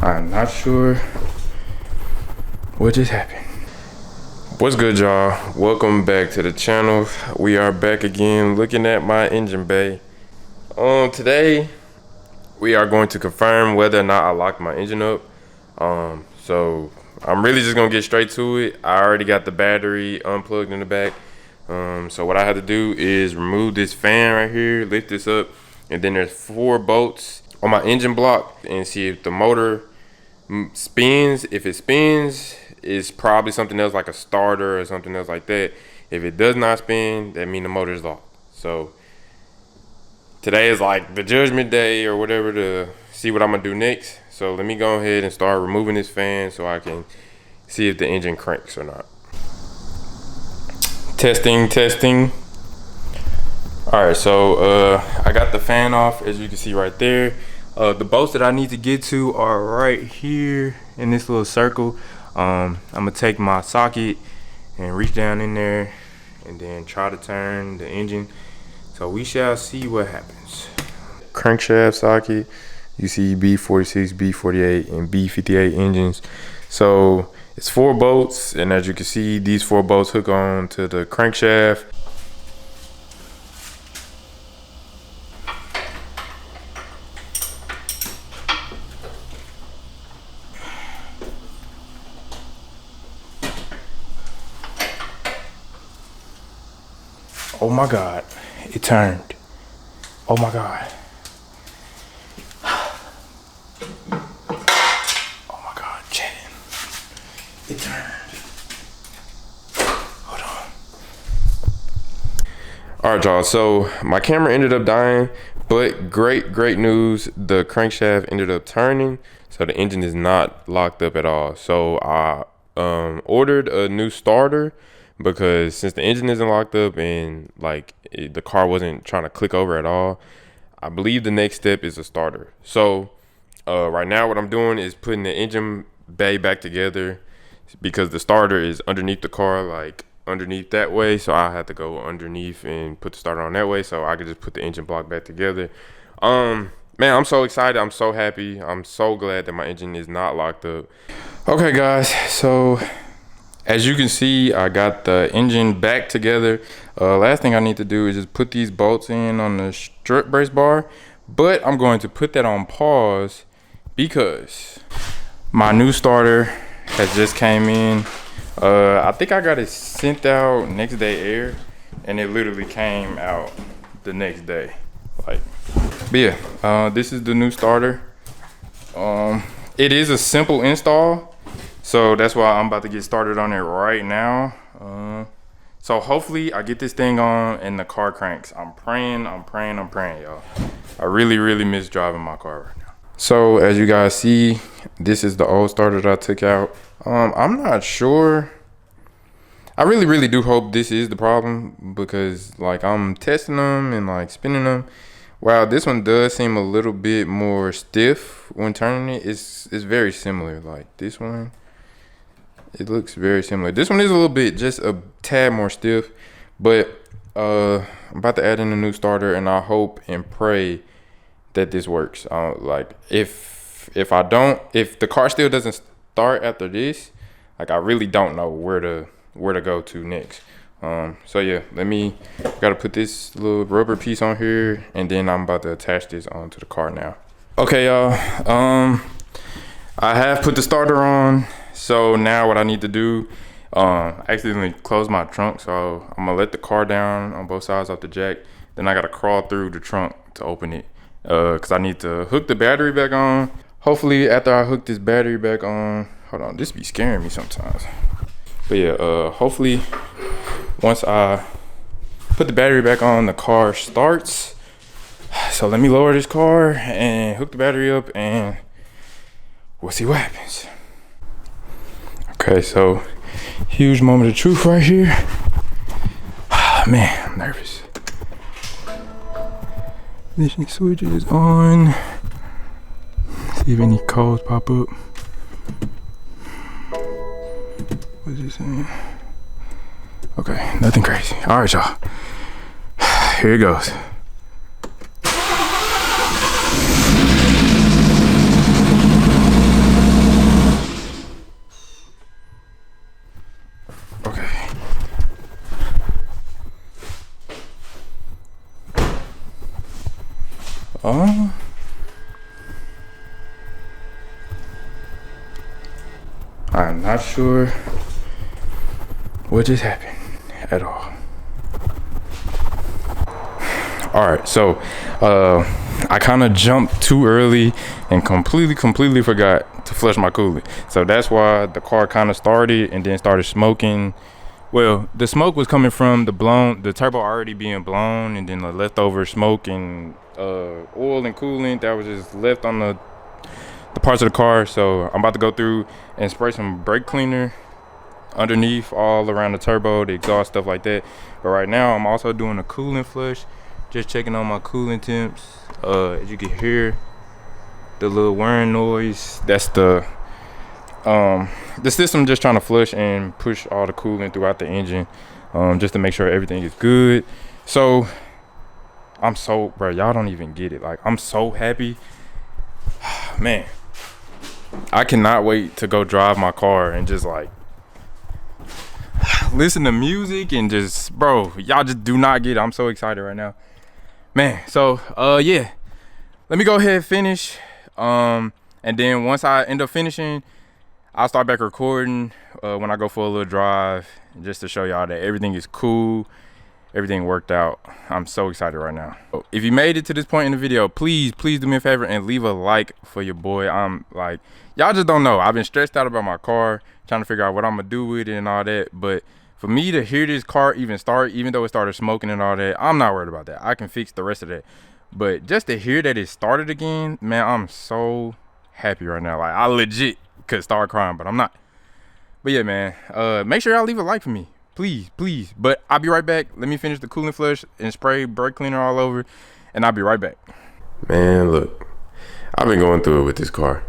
I'm not sure what just happened. What's good, y'all? Welcome back to the channel. We are back again looking at my engine bay. Today we are going to confirm whether or not I locked my engine up. So I'm really just gonna get straight to it. I already got the battery unplugged in the back. So what I had to do is remove this fan right here, lift this up, and then there's 4 bolts on my engine block, and see if the motor spins. If it spins, it's probably something else like a starter or something else like that. If it does not spin, that means the motor is locked. So today is like the judgment day or whatever to see what I'm gonna do next. So let me go ahead and start removing this fan so I can see if the engine cranks or not. Testing. All right, so I got the fan off, as you can see right there. The bolts that I need to get to are right here in this little circle. I'm gonna take my socket and reach down in there and then try to turn the engine. So we shall see what happens. Crankshaft socket, you see B46, B48, and B58 engines. So it's 4 bolts, and as you can see, these 4 bolts hook on to the crankshaft. Oh my God, it turned. Oh my God. Oh my God, chat. It turned. Hold on. All right, y'all, so my camera ended up dying, but great news. The crankshaft ended up turning, so the engine is not locked up at all. So I ordered a new starter, because since the engine isn't locked up and like the car wasn't trying to click over at all, I believe the next step is a starter. So right now what I'm doing is putting the engine bay back together, because the starter is underneath the car, like underneath that way. So I had to go underneath and put the starter on that way so I could just put the engine block back together. Man, I'm so excited. I'm so happy. I'm so glad that my engine is not locked up. Okay, guys, so as you can see, I got the engine back together. Last thing I need to do is just put these bolts in on the strut brace bar, but I'm going to put that on pause because my new starter has just came in. I think I got it sent out next day air, and it literally came out the next day. But yeah, this is the new starter. It is a simple install, so that's why I'm about to get started on it right now. So hopefully I get this thing on and the car cranks. I'm praying, y'all. I really miss driving my car right now. So as you guys see, this is the old starter that I took out. I'm not sure. I really do hope this is the problem, because like I'm testing them and like spinning them. Wow, this one does seem a little bit more stiff when turning it. It's very similar. Like this one, it looks very similar. This one is a little bit, just a tad more stiff, but I'm about to add in a new starter, and I hope and pray that this works. Like if the car still doesn't start after this, like I really don't know where to go to next. So yeah, gotta put this little rubber piece on here, and then I'm about to attach this onto the car now. Okay, y'all, I have put the starter on. So now what I need to do, I accidentally closed my trunk, so I'm gonna let the car down on both sides off the jack. Then I gotta crawl through the trunk to open it, because I need to hook the battery back on. Hopefully after I hook this battery back on, hold on, this be scaring me sometimes. But yeah, hopefully once I put the battery back on, the car starts. So let me lower this car and hook the battery up, and we'll see what happens. Okay, so huge moment of truth right here. Man, I'm nervous. Ignition switch is on. See if any codes pop up. What is it saying? Okay, nothing crazy. All right, y'all. Here it goes. I'm not sure what just happened at all. All right, so I kind of jumped too early and completely forgot to flush my coolant. So that's why the car kind of started and then started smoking. Well, the smoke was coming from the turbo already being blown, and then the leftover smoke and oil and coolant that was just left on the parts of the car. So I'm about to go through and spray some brake cleaner underneath all around the turbo, the exhaust, stuff like that. But right now I'm also doing a coolant flush, just checking on my coolant temps. As you can hear the little whirring noise, that's the system just trying to flush and push all the coolant throughout the engine, just to make sure everything is good. So I'm so, bro, y'all don't even get it. Like, I'm so happy, man. I cannot wait to go drive my car and just like listen to music and just, bro, y'all just do not get it. I'm so excited right now, man. So yeah, let me go ahead and finish, and then once I end up finishing, I'll start back recording when I go for a little drive, just to show y'all that everything is cool, everything worked out. I'm so excited right now. If you made it to this point in the video, please do me a favor and leave a like for your boy. I'm like, y'all just don't know, I've been stressed out about my car, trying to figure out what I'm gonna do with it and all that. But for me to hear this car even start, even though it started smoking and all that, I'm not worried about that. I can fix the rest of that. But just to hear that it started again, man, I'm so happy right now. Like, I legit could start crying, but I'm not. But yeah, man, make sure y'all leave a like for me, please. But I'll be right back. Let me finish the coolant flush and spray brake cleaner all over, and I'll be right back. Man, look, I've been going through it with this car,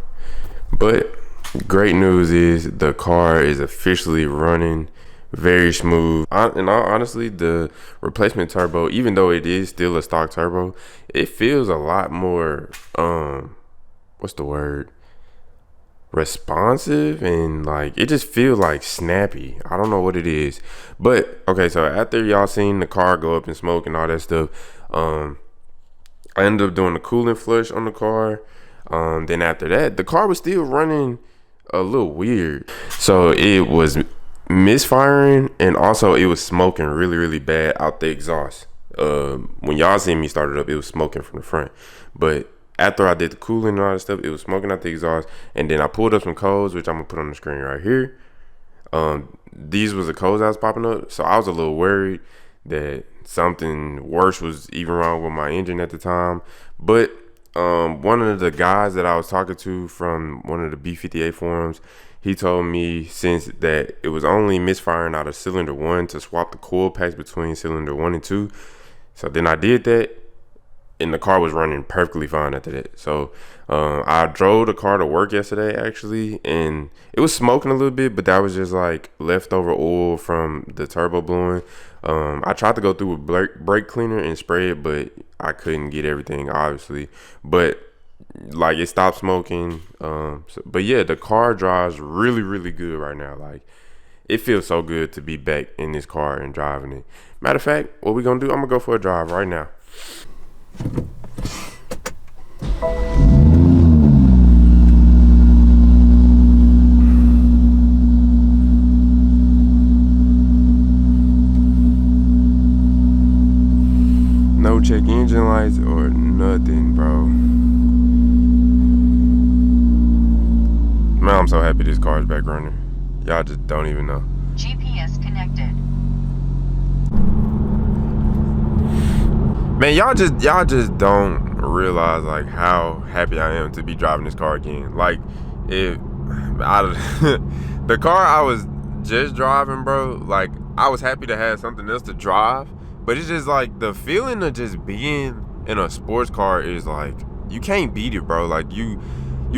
but great news is the car is officially running very smooth. Honestly, the replacement turbo, even though it is still a stock turbo, it feels a lot more what's the word, responsive, and like it just feels like snappy. I don't know what it is. But okay, so after y'all seen the car go up in smoke and all that stuff, I ended up doing the coolant flush on the car. Then after that, the car was still running a little weird. So it was misfiring, and also it was smoking really bad out the exhaust. When y'all seen me start it up, it was smoking from the front. But after I did the cooling and all that stuff, it was smoking out the exhaust. And then I pulled up some codes, which I'm gonna put on the screen right here. These was the codes that was popping up, so I was a little worried that something worse was even wrong with my engine at the time. But one of the guys that I was talking to from one of the B58 forums, he told me since that it was only misfiring out of cylinder 1 to swap the coil packs between cylinder 1 and 2. So then I did that, and the car was running perfectly fine after that. So I drove the car to work yesterday actually, and it was smoking a little bit, but that was just like leftover oil from the turbo blowing. I tried to go through with brake cleaner and spray it, but I couldn't get everything, obviously. But like, it stopped smoking. But yeah, the car drives really good right now. Like, it feels so good to be back in this car and driving it. Matter of fact, what we gonna do, I'm gonna go for a drive right now. No check engine lights or nothing, bro. Man, I'm so happy this car is back running. Y'all just don't even know. GPS connected. Man, y'all just don't realize like how happy I am to be driving this car again. Like, the car I was just driving, bro, like, I was happy to have something else to drive, but it's just like the feeling of just being in a sports car is like, you can't beat it, bro. Like, you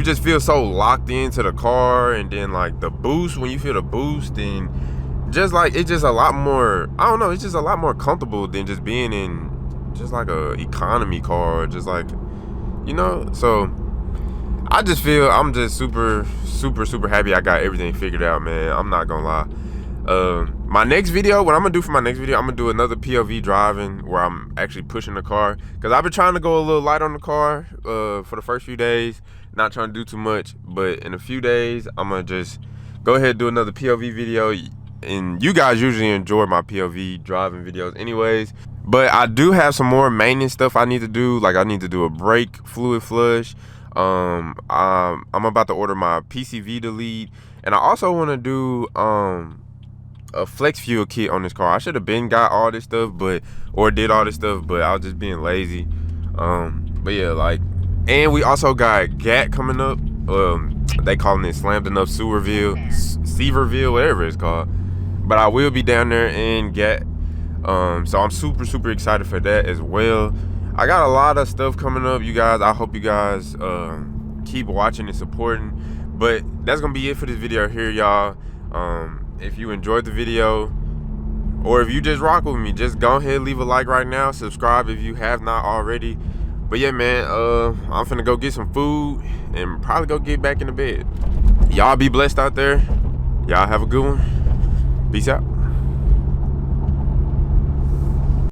just feel so locked into the car, and then like the boost, when you feel the boost, and just like, it's just a lot more, I don't know, it's just a lot more comfortable than just being in just like a economy car, just like, you know. So I just feel I'm just super happy I got everything figured out, man. I'm not gonna lie. My next video, what I'm gonna do for my next video, I'm gonna do another POV driving where I'm actually pushing the car, because I've been trying to go a little light on the car for the first few days, not trying to do too much. But in a few days, I'm gonna just go ahead and do another POV video. And you guys usually enjoy my POV driving videos anyways. But I do have some more maintenance stuff I need to do. Like I need to do a brake fluid flush. I'm about to order my PCV delete. And I also want to do a flex fuel kit on this car. I should have been got all this stuff, or did all this stuff, but I was just being lazy. But yeah, like, and we also got GAT coming up. They calling it Slammed Enough Severville, whatever it's called. But I will be down there in GAT. So I'm super excited for that as well. I got a lot of stuff coming up, you guys. I hope you guys keep watching and supporting. But that's gonna be it for this video here, y'all. If you enjoyed the video, or if you just rock with me, just go ahead, leave a like right now, subscribe if you have not already. But yeah, man, I'm finna go get some food and probably go get back in the bed. Y'all be blessed out there. Y'all have a good one. Peace out.